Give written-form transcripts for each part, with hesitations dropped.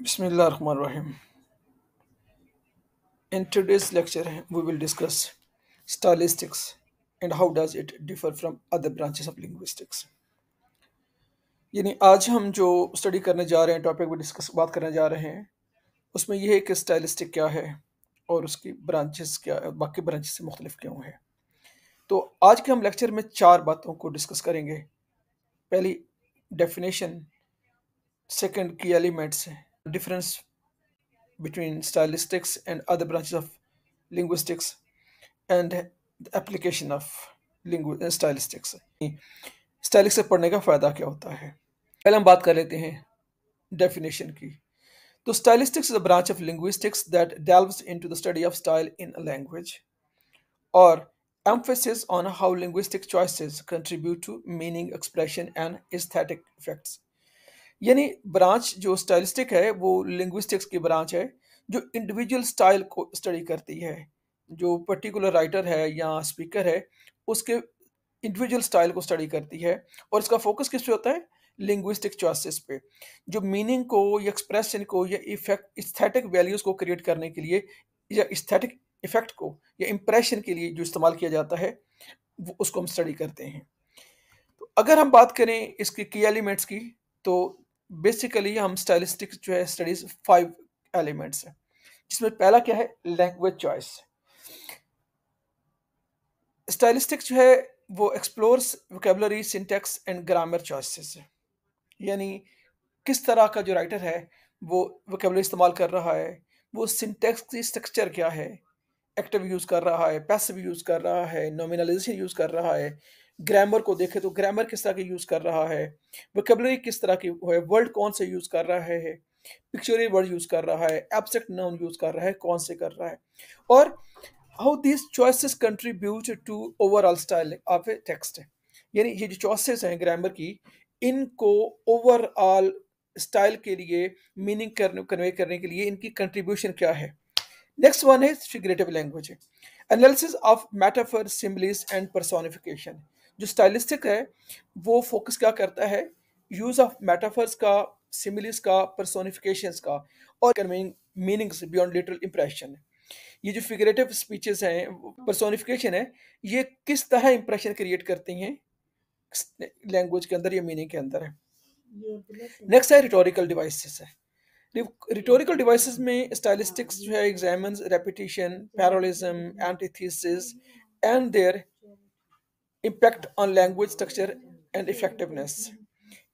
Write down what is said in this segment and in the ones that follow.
Bismillahirrahmanirrahim. In today's lecture, we will discuss stylistics and how does it differ from other branches of linguistics. यानी आज हम जो study करने जा रहे हैं टॉपिक पे डिस्कस बात करने जा रहे हैं उसमें यह है कि स्टाइलिस्टिक क्या है और उसकी ब्रांचेस क्या बाकी ब्रांचेस से मुख्तलिफ क्यों है। तो आज के हम लेक्चर में चार बातों को डिस्कस करेंगे। पहली डेफिनेशन, सेकंड की elements, difference between stylistics and other branches of linguistics, and the application of stylistics। Stylistics से पढ़ने का फ़ायदा क्या होता है। पहले हम बात कर लेते हैं डेफिनेशन की। तो stylistics is a branch of linguistics that delves into the study of style in a language or emphasis on how linguistic choices contribute to meaning, expression and aesthetic effects। यानी ब्रांच जो stylistic है वो linguistics की branch है जो individual style को study करती है। जो पर्टिकुलर राइटर है या स्पीकर है उसके इंडिविजुअल स्टाइल को स्टडी करती है और इसका फोकस किस पे होता है, लिंग्विस्टिक चॉइसेस पे। जो मीनिंग को या एक्सप्रेशन को या इफेक्ट एस्थेटिक वैल्यूज को क्रिएट करने के लिए या एस्थेटिक इफेक्ट को या इंप्रेशन के लिए जो इस्तेमाल किया जाता है वो उसको हम स्टडी करते हैं। तो अगर हम बात करें इसके की एलिमेंट्स की तो बेसिकली हम स्टाइलिस्टिक जो है स्टडीज 5 एलिमेंट्स है जिसमें पहला क्या है, लैंग्वेज चॉइस। स्टाइलिस्टिक्स जो है वो explores vocabulary, syntax and grammar choices है। यानी किस तरह का जो राइटर है वो वोकेबलरी इस्तेमाल कर रहा है, वो सिंटैक्स की स्ट्रक्चर क्या है, एक्टिव यूज़ कर रहा है, पैसिव यूज़ कर रहा है, नॉमिनलाइजेशन यूज़ कर रहा है। ग्रामर को देखें तो ग्रामर किस तरह की यूज़ कर रहा है, वोकेबलरी किस तरह की है, वर्ड कौन से यूज़ कर रहा है, पिक्चोरियल वर्ड यूज़ कर रहा है, एब्स्ट्रैक्ट नाउन यूज़ कर रहा है, कौन से कर रहा है, और how these choices contribute to overall style of a text. यानी ये जो चॉइसेस हैं ग्रामर की, इनको ओवरऑल स्टाइल के लिए मीनिंग कन्वे करने के लिए इनकी कंट्रीब्यूशन क्या है। नेक्स्ट वन है figurative language, analysis of metaphor, symbols and personification. जो स्टाइलिस्टिक है वो फोकस क्या करता है, यूज ऑफ मेटाफर्स का, सिम्बल्स का, पर्सोनिफिकेशंस का और conveying meanings beyond literal impression. ये जो फिगरेटिव स्पीचेस हैं, पर्सोनिफिकेशन है, ये किस तरह इंप्रेशन क्रिएट करती हैं लैंग्वेज के अंदर या मीनिंग के अंदर है। नेक्स्ट है रिटोरिकल डिवाइसेस है। रिटोरिकल डिवाइसेस में स्टाइलिस्टिक्स जो है examines repetition, parallelism, antithesis and their impact on language structure and effectiveness.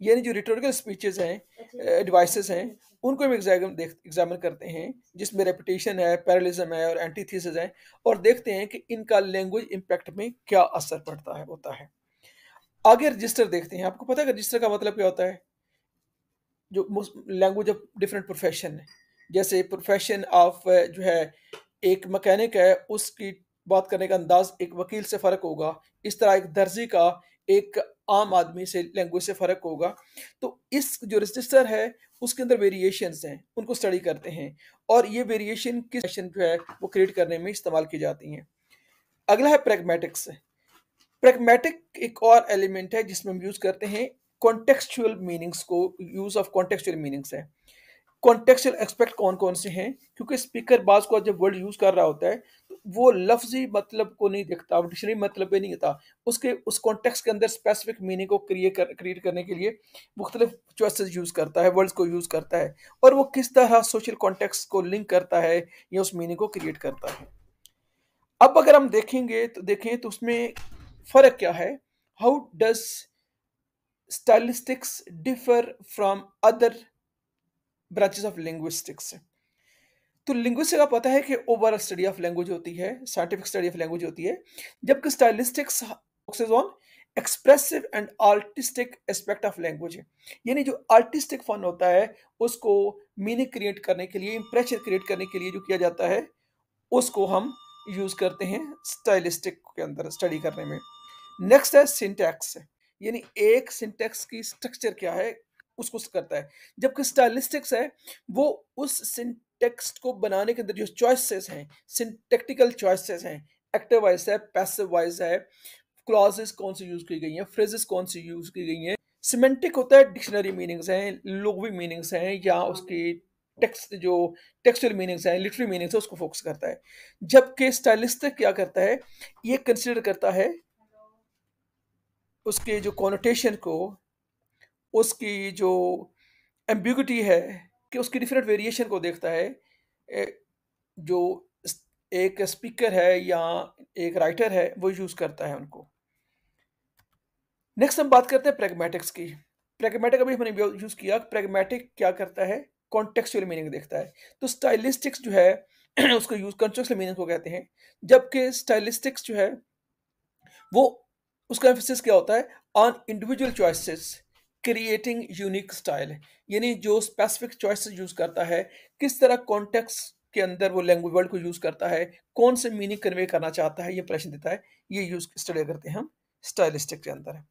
यानी जो रिटोरिकल स्पीचेस हैं, डिवाइसेस हैं, उनको हम एग्जामिन करते हैं जिसमें रेपिटेशन है, पैरालिज्म है और एंटीथेसिस है, और देखते हैं कि इनका लैंग्वेज इम्पैक्ट में क्या असर पड़ता है होता है। आगे रजिस्टर देखते हैं। आपको पता है रजिस्टर का मतलब क्या होता है, जो लैंग्वेज ऑफ डिफरेंट प्रोफेशन है। जैसे प्रोफेशन ऑफ जो है एक मैकेनिक है, उसकी बात करने का अंदाज एक वकील से फ़र्क होगा, इस तरह एक दर्जी का एक आम आदमी से लैंग्वेज से फ़र्क होगा। तो इस जो रजिस्टर है उसके अंदर वेरिएशंस हैं, उनको स्टडी करते हैं और ये वेरिएशन किस जो है वो क्रिएट करने में इस्तेमाल की जाती हैं। अगला है प्रैग्मेटिक्स। प्रैग्मेटिक एक और एलिमेंट है जिसमें हम यूज़ करते हैं कॉन्टेक्सचुअल मीनिंग्स को। यूज़ ऑफ कॉन्टेक्सचुअल मीनिंग्स है। कॉन्टेक्सचुअल एस्पेक्ट कौन कौन से हैं, क्योंकि स्पीकर बाज को जब वर्ड यूज़ कर रहा होता है तो वो लफ्जी मतलब को नहीं देखता, डिक्शनरी मतलब पे नहीं होता, उसके उस कॉन्टेक्स्ट के अंदर स्पेसिफिक मीनिंग को क्रिएट करने के लिए मुख्तलिफ चॉइसेस यूज़ करता है, वर्ड्स को यूज़ करता है, और वो किस तरह सोशल कॉन्टेक्स्ट को लिंक करता है या उस मीनिंग को क्रिएट करता है। अब अगर हम देखें तो उसमें फ़र्क क्या है, how does stylistics differ from other branches of linguistics. तो लिंग्विस्टिक्स का पता है कि ओवरऑल स्टडी ऑफ लैंग्वेज होती है, साइंटिफिक स्टडी ऑफ लैंग्वेज होती है, जबकि stylistics focuses on expressive and artistic aspect of language है। यानी जो आर्टिस्टिक फन होता है उसको मीनिंग क्रिएट करने के लिए, इंप्रेशन क्रिएट करने के लिए जो किया जाता है उसको हम यूज करते हैं स्टाइलिस्टिक के अंदर स्टडी करने में। नेक्स्ट है सिंटैक्स, यानी एक सिंटैक्स की स्ट्रक्चर क्या है उसको करता है, जबकि स्टाइलिस्टिक्स है वो उस सिंटैक्स को बनाने के अंदर जो चॉइसेस हैं, सिंटैक्टिकल चॉइसेस हैं, एक्टिव वॉइस है, पैसिव वॉइस है, क्लॉजेस कौन सी यूज की गई हैं, फ्रेजेस कौन सी यूज की गई हैं। सिमेंटिक होता है, डिक्शनरी मीनिंग्स हैं, लुगवी मीनिंग्स हैं या उसकी टेक्सचुअल मीनिंग्स हैं, लिटरेरी मीनिंग्स है, उसको फोकस करता है। जबकि स्टाइलिस्टिक क्या करता है, ये कंसिडर करता है उसके जो कॉनोटेशन को, उसकी जो एम्बिग्यूटी है, कि उसकी डिफरेंट वेरिएशन को देखता है। जो एक स्पीकर है या एक राइटर है वो यूज करता है उनको। नेक्स्ट हम बात करते हैं प्रैग्मेटिक्स की। प्रैग्मेटिक अभी हमने यूज किया। प्रैग्मेटिक क्या करता है, कॉन्टेक्चुअल मीनिंग देखता है। तो स्टाइलिस्टिक्स जो है उसको यूज कॉन्टेक्चुअल मीनिंग को कहते हैं। जबकि स्टाइलिस्टिक्स जो है वो, उसका एम्फेसिस क्या होता है, on individual choices creating unique style. यानी जो स्पेसिफिक चॉइसेस यूज करता है, किस तरह कॉन्टेक्स्ट के अंदर वो लैंग्वेज वर्ड को यूज करता है, कौन से मीनिंग कन्वे करना चाहता है, ये प्रश्न देता है। ये यूज स्टडी करते हैं हम स्टाइलिस्टिक के अंदर।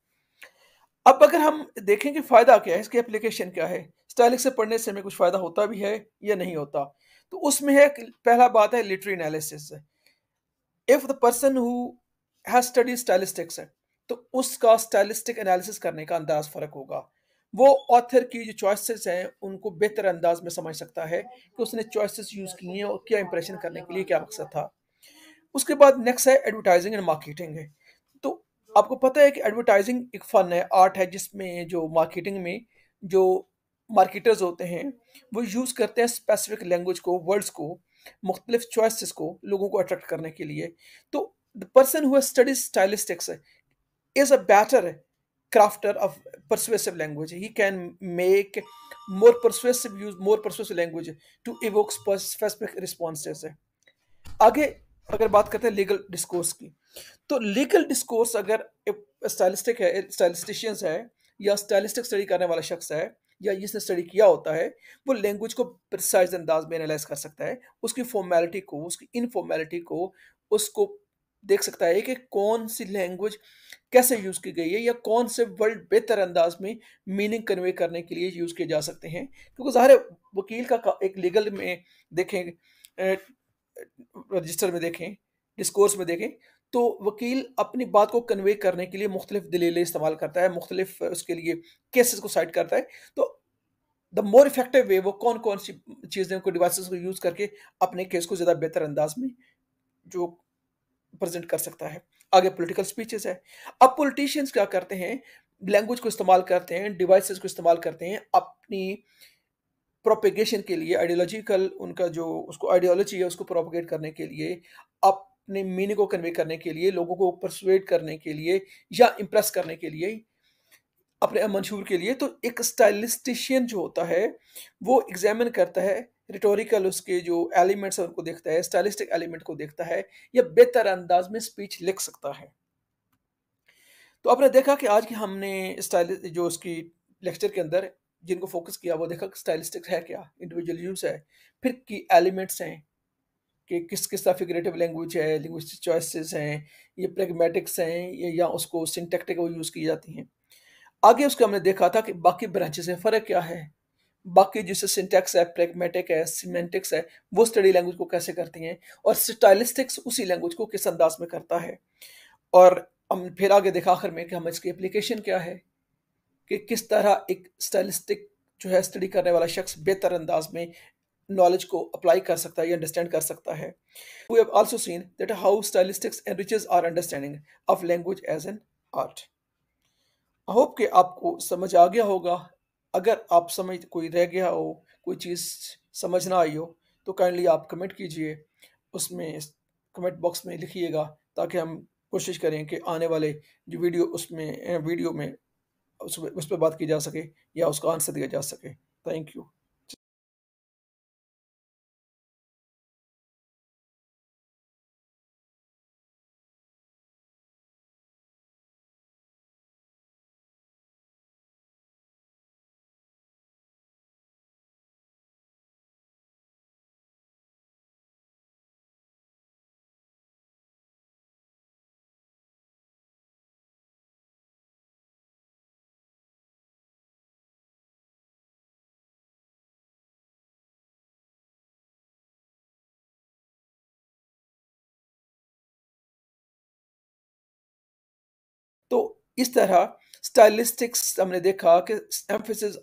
अब अगर हम देखें कि फ़ायदा क्या है, इसकी एप्लीकेशन क्या है, स्टाइलिश से पढ़ने से हमें कुछ फ़ायदा होता भी है या नहीं होता। तो उसमें है कि पहला बात है literary analysis. If the person who has study stylistics है, तो उसका स्टाइलिस्टिक एनालिसिस करने का अंदाज फ़र्क होगा। वो ऑथर की जो चॉइसेस हैं उनको बेहतर अंदाज में समझ सकता है कि उसने चॉइसेस यूज़ की हैं और क्या इंप्रेशन करने के लिए क्या मकसद था। उसके बाद नेक्स्ट है एडवर्टाइजिंग एंड मार्केटिंग है। तो आपको पता है कि एडवर्टाइजिंग एक फन है, आर्ट है, जिसमें जो मार्केटिंग में जो मार्केटर्स होते हैं वो यूज़ करते हैं स्पेसिफिक लैंग्वेज को, वर्ड्स को, मुख्तलिफ चॉइसेस को लोगों को अट्रैक्ट करने के लिए। तो the person who studies stylistics is a better crafter of persuasive language. He can make more persuasive language to evoke specific responses. आगे अगर बात करते हैं लीगल डिस्कोर्स की, तो लीगल डिस्कोर्स अगर स्टाइलिस्टिक है, स्टाइलिस्टिशियंस है, या स्टाइलिस्टिक स्टडी करने वाला शख्स है, या जिसने स्टडी किया होता है, वो लैंग्वेज को प्रिसाइज अंदाज में एनालाइज कर सकता है। उसकी फॉर्मेलिटी को, उसकी इनफॉर्मेलिटी को, उसको देख सकता है कि कौन सी लैंग्वेज कैसे यूज की गई है, या कौन से वर्ड बेहतर अंदाज में मीनिंग कन्वे करने के लिए यूज किए जा सकते हैं। क्योंकि ज़ाहिर है वकील का एक लीगल में देखें, रजिस्टर में देखें, डिस्कोर्स में देखें, तो वकील अपनी बात को कन्वे करने के लिए मुख्तलिफ दलीलें इस्तेमाल करता है, मुख्तलिफ उसके लिए केसेस को साइड करता है। तो द मोर इफेक्टिव वे, वो कौन कौन सी चीज़ें को, डिवाइसेस को यूज़ करके अपने केस को ज़्यादा बेहतर अंदाज में जो प्रेजेंट कर सकता है। आगे पॉलिटिकल स्पीचेस है। अब पॉलिटिशियंस क्या करते हैं, लैंग्वेज को इस्तेमाल करते हैं, डिवाइसेस को इस्तेमाल करते हैं अपनी प्रोपेगेशन के लिए, आइडियोलॉजिकल उनका जो उसको आइडियोलॉजी है उसको प्रोपेगेट करने के लिए, अपने मीनिंग को कन्वे करने के लिए, लोगों को परसुएड करने के लिए, या इम्प्रेस करने के लिए, अपने मंशूर के लिए। तो एक स्टाइलिस्टिशियन जो होता है वो एग्जामिन करता है रिटोरिकल उसके जो एलिमेंट्स है उनको देखता है, स्टाइलिस्टिक एलिमेंट को देखता है, या बेहतर अंदाज में स्पीच लिख सकता है। तो आपने देखा कि आज की हमने स्टाइल जो उसकी लेक्चर के अंदर जिनको फोकस किया, वो देखा कि स्टाइलिस्टिक्स है क्या, इंडिविजुअल यूज है, फिर की एलिमेंट्स हैं कि किस किस तरह फिगरेटिव लैंग्वेज है, लिंग्विस्टिक चॉइसेस हैं, ये प्रेगमेटिक्स हैं, या उसको सिंटैक्टिक वो यूज़ की जाती हैं। आगे उसके हमने देखा था कि बाकी ब्रांचेस में फ़र्क क्या है, बाकी जैसे सिंटैक्स है, प्रैग्मेटिक है, सिमेंटिक्स है, वो स्टडी लैंग्वेज को कैसे करती हैं, और स्टाइलिस्टिक्स उसी लैंग्वेज को किस अंदाज में करता है। और हम फिर आगे देखा आखिर में कि हम इसकी एप्लीकेशन क्या है, कि किस तरह एक स्टाइलिस्टिक जो है स्टडी करने वाला शख्स बेहतर अंदाज में नॉलेज को अप्लाई कर सकता है या अंडरस्टैंड कर सकता है। We have also seen that how stylistics enriches our understanding of language as an art. I hope कि आपको समझ आ गया होगा। अगर आप समझ कोई रह गया हो, कोई चीज़ समझ ना आई हो, तो काइंडली आप कमेंट कीजिए, उसमें कमेंट बॉक्स में लिखिएगा, ताकि हम कोशिश करें कि आने वाले जो वीडियो में उस पे बात की जा सके, या उसका आंसर दिया जा सके। Thank you. तो इस तरह स्टाइलिस्टिक्स हमने देखा कि एम्फेसिस